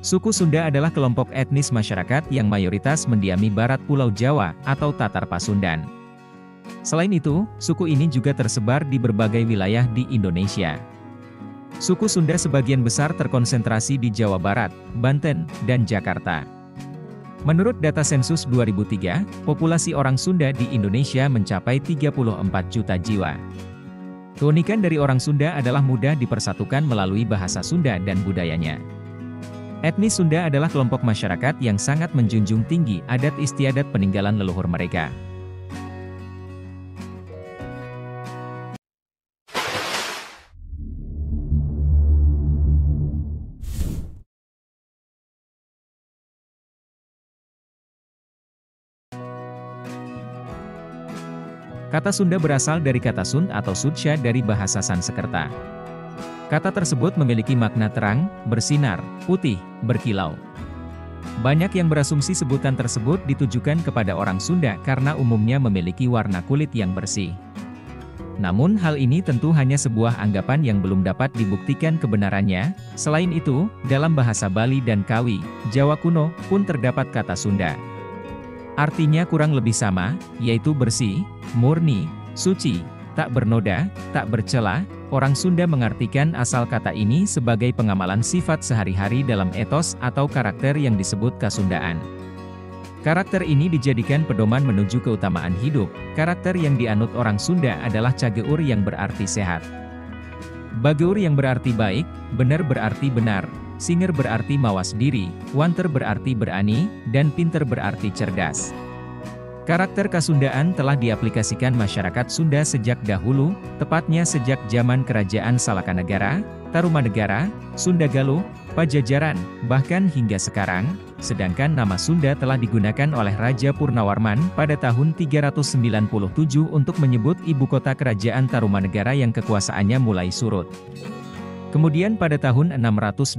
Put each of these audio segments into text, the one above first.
Suku Sunda adalah kelompok etnis masyarakat yang mayoritas mendiami barat Pulau Jawa atau Tatar Pasundan. Selain itu, suku ini juga tersebar di berbagai wilayah di Indonesia. Suku Sunda sebagian besar terkonsentrasi di Jawa Barat, Banten, dan Jakarta. Menurut data sensus 2003, populasi orang Sunda di Indonesia mencapai 34 juta jiwa. Keunikan dari orang Sunda adalah mudah dipersatukan melalui bahasa Sunda dan budayanya. Etnis Sunda adalah kelompok masyarakat yang sangat menjunjung tinggi adat istiadat peninggalan leluhur mereka. Kata Sunda berasal dari kata Sund atau Sudsha dari bahasa Sanskerta. Kata tersebut memiliki makna terang, bersinar, putih, berkilau. Banyak yang berasumsi sebutan tersebut ditujukan kepada orang Sunda karena umumnya memiliki warna kulit yang bersih. Namun hal ini tentu hanya sebuah anggapan yang belum dapat dibuktikan kebenarannya. Selain itu, dalam bahasa Bali dan Kawi, Jawa kuno, pun terdapat kata Sunda. Artinya kurang lebih sama, yaitu bersih, murni, suci, tak bernoda, tak bercela. Orang Sunda mengartikan asal kata ini sebagai pengamalan sifat sehari-hari dalam etos atau karakter yang disebut kasundaan. Karakter ini dijadikan pedoman menuju keutamaan hidup. Karakter yang dianut orang Sunda adalah Cageur yang berarti sehat, Bageur yang berarti baik, Bener berarti benar, Singer berarti mawas diri, Wanter berarti berani, dan Pinter berarti cerdas. Karakter kasundaan telah diaplikasikan masyarakat Sunda sejak dahulu, tepatnya sejak zaman Kerajaan Salakanegara, Tarumanegara, Sunda Galuh, Pajajaran, bahkan hingga sekarang, sedangkan nama Sunda telah digunakan oleh Raja Purnawarman pada tahun 397 untuk menyebut ibu kota Kerajaan Tarumanegara yang kekuasaannya mulai surut. Kemudian pada tahun 680,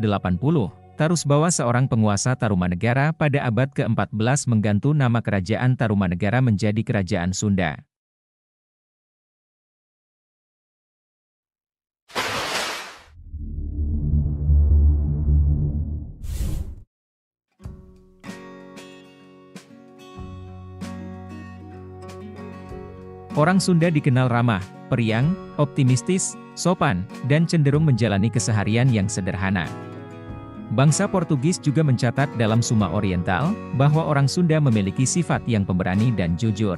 Tarusbawa seorang penguasa Tarumanegara pada abad ke-14 mengganti nama Kerajaan Tarumanegara menjadi Kerajaan Sunda. Orang Sunda dikenal ramah, periang, optimistis, sopan, dan cenderung menjalani keseharian yang sederhana. Bangsa Portugis juga mencatat dalam Suma Oriental, bahwa orang Sunda memiliki sifat yang pemberani dan jujur.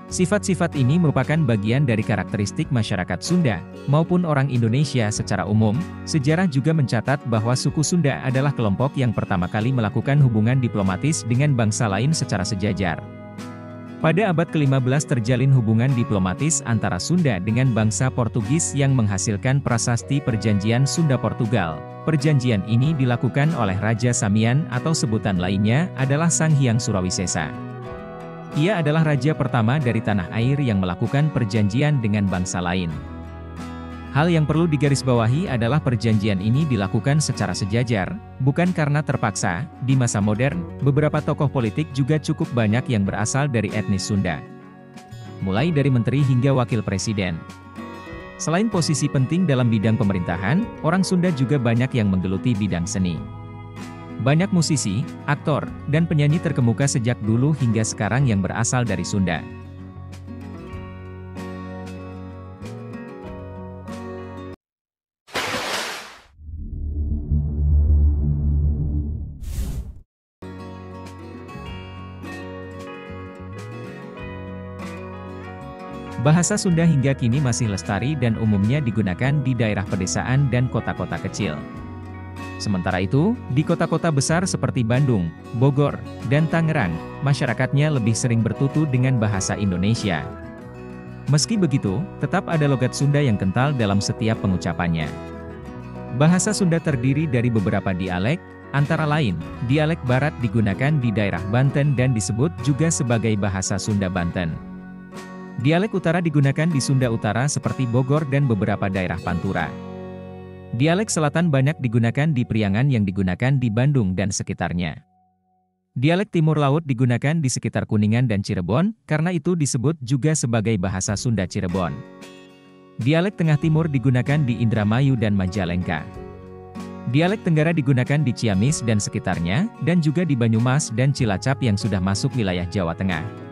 Sifat-sifat ini merupakan bagian dari karakteristik masyarakat Sunda, maupun orang Indonesia secara umum. Sejarah juga mencatat bahwa suku Sunda adalah kelompok yang pertama kali melakukan hubungan diplomatis dengan bangsa lain secara sejajar. Pada abad ke-15 terjalin hubungan diplomatis antara Sunda dengan bangsa Portugis yang menghasilkan prasasti Perjanjian Sunda-Portugal. Perjanjian ini dilakukan oleh Raja Samian atau sebutan lainnya adalah Sang Hyang Surawisesa. Ia adalah raja pertama dari tanah air yang melakukan perjanjian dengan bangsa lain. Hal yang perlu digarisbawahi adalah perjanjian ini dilakukan secara sejajar, bukan karena terpaksa. Di masa modern, beberapa tokoh politik juga cukup banyak yang berasal dari etnis Sunda. Mulai dari menteri hingga wakil presiden. Selain posisi penting dalam bidang pemerintahan, orang Sunda juga banyak yang menggeluti bidang seni. Banyak musisi, aktor, dan penyanyi terkemuka sejak dulu hingga sekarang yang berasal dari Sunda. Bahasa Sunda hingga kini masih lestari dan umumnya digunakan di daerah pedesaan dan kota-kota kecil. Sementara itu, di kota-kota besar seperti Bandung, Bogor, dan Tangerang, masyarakatnya lebih sering bertutur dengan bahasa Indonesia. Meski begitu, tetap ada logat Sunda yang kental dalam setiap pengucapannya. Bahasa Sunda terdiri dari beberapa dialek, antara lain, dialek Barat digunakan di daerah Banten dan disebut juga sebagai bahasa Sunda Banten. Dialek Utara digunakan di Sunda Utara seperti Bogor dan beberapa daerah Pantura. Dialek Selatan banyak digunakan di Priangan yang digunakan di Bandung dan sekitarnya. Dialek Timur Laut digunakan di sekitar Kuningan dan Cirebon, karena itu disebut juga sebagai bahasa Sunda Cirebon. Dialek Tengah Timur digunakan di Indramayu dan Majalengka. Dialek Tenggara digunakan di Ciamis dan sekitarnya, dan juga di Banyumas dan Cilacap yang sudah masuk wilayah Jawa Tengah.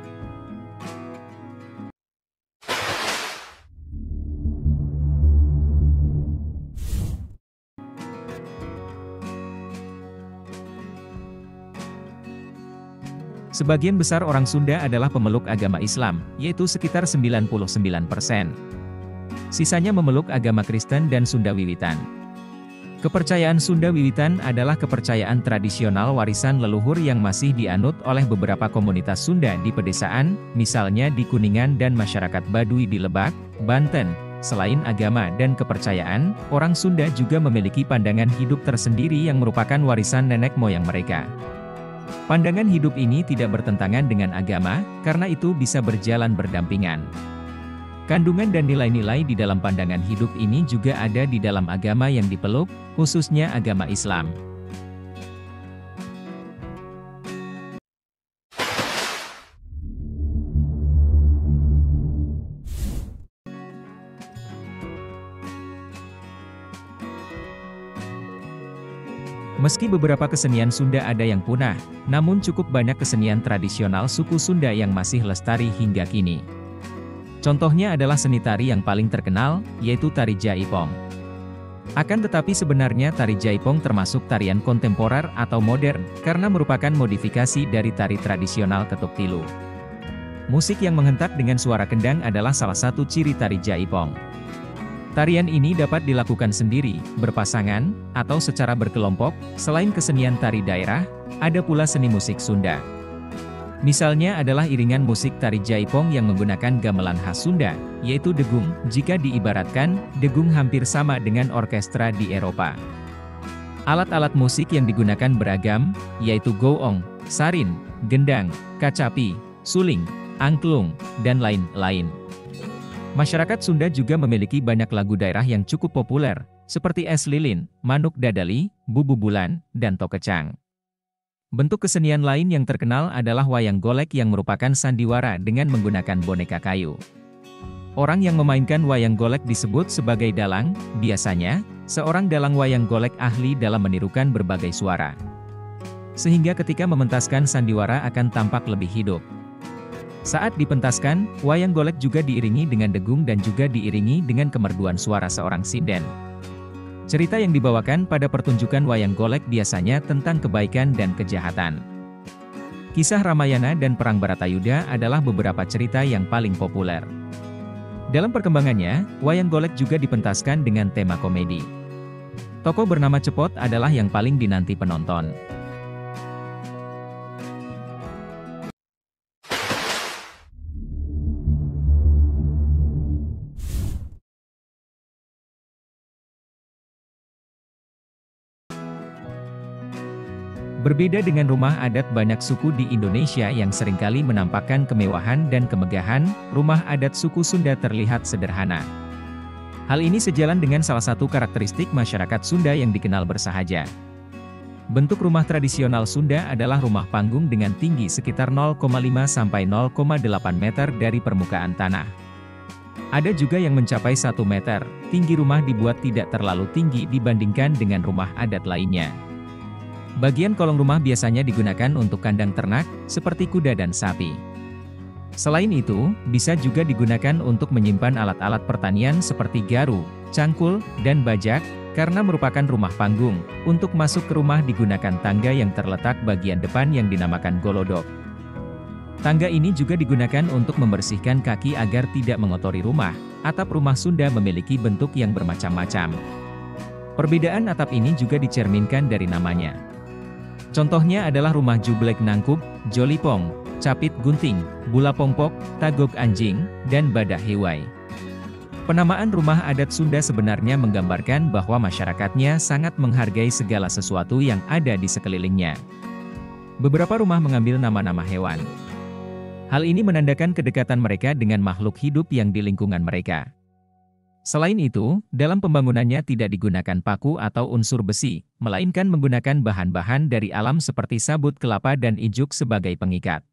Sebagian besar orang Sunda adalah pemeluk agama Islam, yaitu sekitar 99%. Sisanya memeluk agama Kristen dan Sunda Wiwitan. Kepercayaan Sunda Wiwitan adalah kepercayaan tradisional warisan leluhur yang masih dianut oleh beberapa komunitas Sunda di pedesaan, misalnya di Kuningan dan masyarakat Baduy di Lebak, Banten. Selain agama dan kepercayaan, orang Sunda juga memiliki pandangan hidup tersendiri yang merupakan warisan nenek moyang mereka. Pandangan hidup ini tidak bertentangan dengan agama, karena itu bisa berjalan berdampingan. Kandungan dan nilai-nilai di dalam pandangan hidup ini juga ada di dalam agama yang dipeluk, khususnya agama Islam. Meski beberapa kesenian Sunda ada yang punah, namun cukup banyak kesenian tradisional suku Sunda yang masih lestari hingga kini. Contohnya adalah seni tari yang paling terkenal, yaitu tari Jaipong. Akan tetapi sebenarnya tari Jaipong termasuk tarian kontemporer atau modern, karena merupakan modifikasi dari tari tradisional ketuk tilu. Musik yang menghentak dengan suara kendang adalah salah satu ciri tari Jaipong. Tarian ini dapat dilakukan sendiri, berpasangan, atau secara berkelompok. Selain kesenian tari daerah, ada pula seni musik Sunda. Misalnya adalah iringan musik tari Jaipong yang menggunakan gamelan khas Sunda, yaitu degung. Jika diibaratkan, degung hampir sama dengan orkestra di Eropa. Alat-alat musik yang digunakan beragam, yaitu goong, sarin, gendang, kacapi, suling, angklung, dan lain-lain. Masyarakat Sunda juga memiliki banyak lagu daerah yang cukup populer, seperti Es Lilin, Manuk Dadali, Bubu Bulan, dan Tokecang. Bentuk kesenian lain yang terkenal adalah wayang golek yang merupakan sandiwara dengan menggunakan boneka kayu. Orang yang memainkan wayang golek disebut sebagai dalang, biasanya, seorang dalang wayang golek ahli dalam menirukan berbagai suara. Sehingga ketika mementaskan sandiwara akan tampak lebih hidup. Saat dipentaskan, wayang golek juga diiringi dengan degung dan juga diiringi dengan kemerduan suara seorang sinden. Cerita yang dibawakan pada pertunjukan wayang golek biasanya tentang kebaikan dan kejahatan. Kisah Ramayana dan Perang Baratayuda adalah beberapa cerita yang paling populer. Dalam perkembangannya, wayang golek juga dipentaskan dengan tema komedi. Tokoh bernama Cepot adalah yang paling dinanti penonton. Berbeda dengan rumah adat banyak suku di Indonesia yang seringkali menampakkan kemewahan dan kemegahan, rumah adat suku Sunda terlihat sederhana. Hal ini sejalan dengan salah satu karakteristik masyarakat Sunda yang dikenal bersahaja. Bentuk rumah tradisional Sunda adalah rumah panggung dengan tinggi sekitar 0,5 sampai 0,8 meter dari permukaan tanah. Ada juga yang mencapai 1 meter, tinggi rumah dibuat tidak terlalu tinggi dibandingkan dengan rumah adat lainnya. Bagian kolong rumah biasanya digunakan untuk kandang ternak, seperti kuda dan sapi. Selain itu, bisa juga digunakan untuk menyimpan alat-alat pertanian seperti garu, cangkul, dan bajak, karena merupakan rumah panggung. Untuk masuk ke rumah digunakan tangga yang terletak bagian depan yang dinamakan golodok. Tangga ini juga digunakan untuk membersihkan kaki agar tidak mengotori rumah. Atap rumah Sunda memiliki bentuk yang bermacam-macam. Perbedaan atap ini juga dicerminkan dari namanya. Contohnya adalah rumah Jublek Nangkup, Jolipong, Capit Gunting, Bula Pongpok, Tagog Anjing, dan Badak Hewai. Penamaan rumah adat Sunda sebenarnya menggambarkan bahwa masyarakatnya sangat menghargai segala sesuatu yang ada di sekelilingnya. Beberapa rumah mengambil nama-nama hewan. Hal ini menandakan kedekatan mereka dengan makhluk hidup yang di lingkungan mereka. Selain itu, dalam pembangunannya tidak digunakan paku atau unsur besi, melainkan menggunakan bahan-bahan dari alam seperti sabut kelapa dan ijuk sebagai pengikat.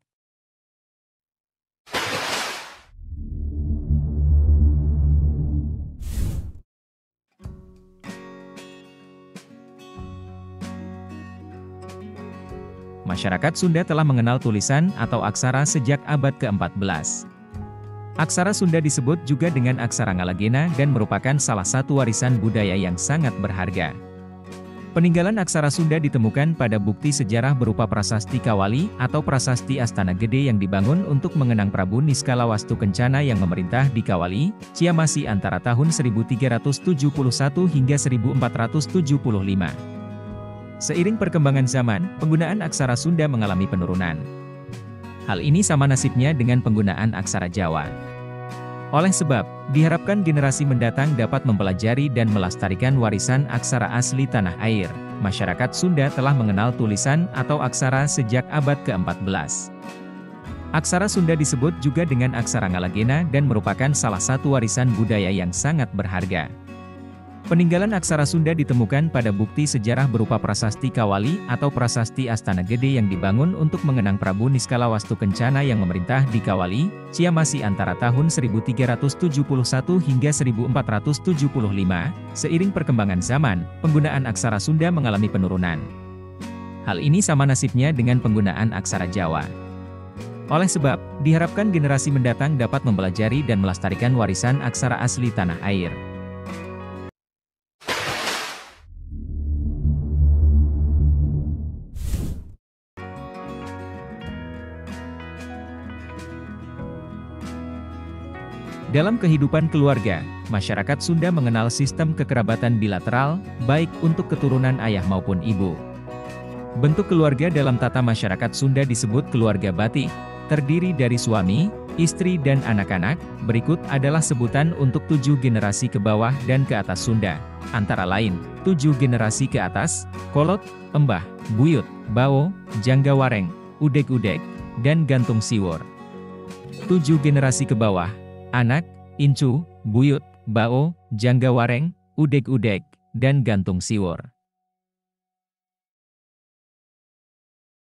masyarakat Sunda telah mengenal tulisan atau aksara sejak abad ke-14. Aksara Sunda disebut juga dengan aksara Ngalagena dan merupakan salah satu warisan budaya yang sangat berharga. Peninggalan aksara Sunda ditemukan pada bukti sejarah berupa prasasti Kawali atau prasasti Astana Gede yang dibangun untuk mengenang Prabu Niskalawastu Kencana yang memerintah di Kawali, Ciamasi antara tahun 1371 hingga 1475. Seiring perkembangan zaman, penggunaan aksara Sunda mengalami penurunan. Hal ini sama nasibnya dengan penggunaan aksara Jawa. Oleh sebab, diharapkan generasi mendatang dapat mempelajari dan melestarikan warisan aksara asli tanah air. Masyarakat Sunda telah mengenal tulisan atau aksara sejak abad ke-14. Aksara Sunda disebut juga dengan aksara Ngalagena dan merupakan salah satu warisan budaya yang sangat berharga. Peninggalan aksara Sunda ditemukan pada bukti sejarah berupa prasasti Kawali atau prasasti Astana Gede yang dibangun untuk mengenang Prabu Niskalawastu Kencana yang memerintah di Kawali, Ciamasi antara tahun 1371 hingga 1475. Seiring perkembangan zaman, penggunaan aksara Sunda mengalami penurunan. Hal ini sama nasibnya dengan penggunaan aksara Jawa. Oleh sebab, diharapkan generasi mendatang dapat mempelajari dan melestarikan warisan aksara asli tanah air. Dalam kehidupan keluarga, masyarakat Sunda mengenal sistem kekerabatan bilateral, baik untuk keturunan ayah maupun ibu. Bentuk keluarga dalam tata masyarakat Sunda disebut keluarga Batik, terdiri dari suami, istri dan anak-anak. Berikut adalah sebutan untuk 7 generasi ke bawah dan ke atas Sunda. Antara lain, 7 generasi ke atas, Kolot, Embah, Buyut, Bao, Janggawareng, Udeg-udeg, dan Gantung Siwor. 7 generasi ke bawah, Anak, Incu, Buyut, Bao, Janggawareng, Udeg-udeg, dan Gantung Siwor.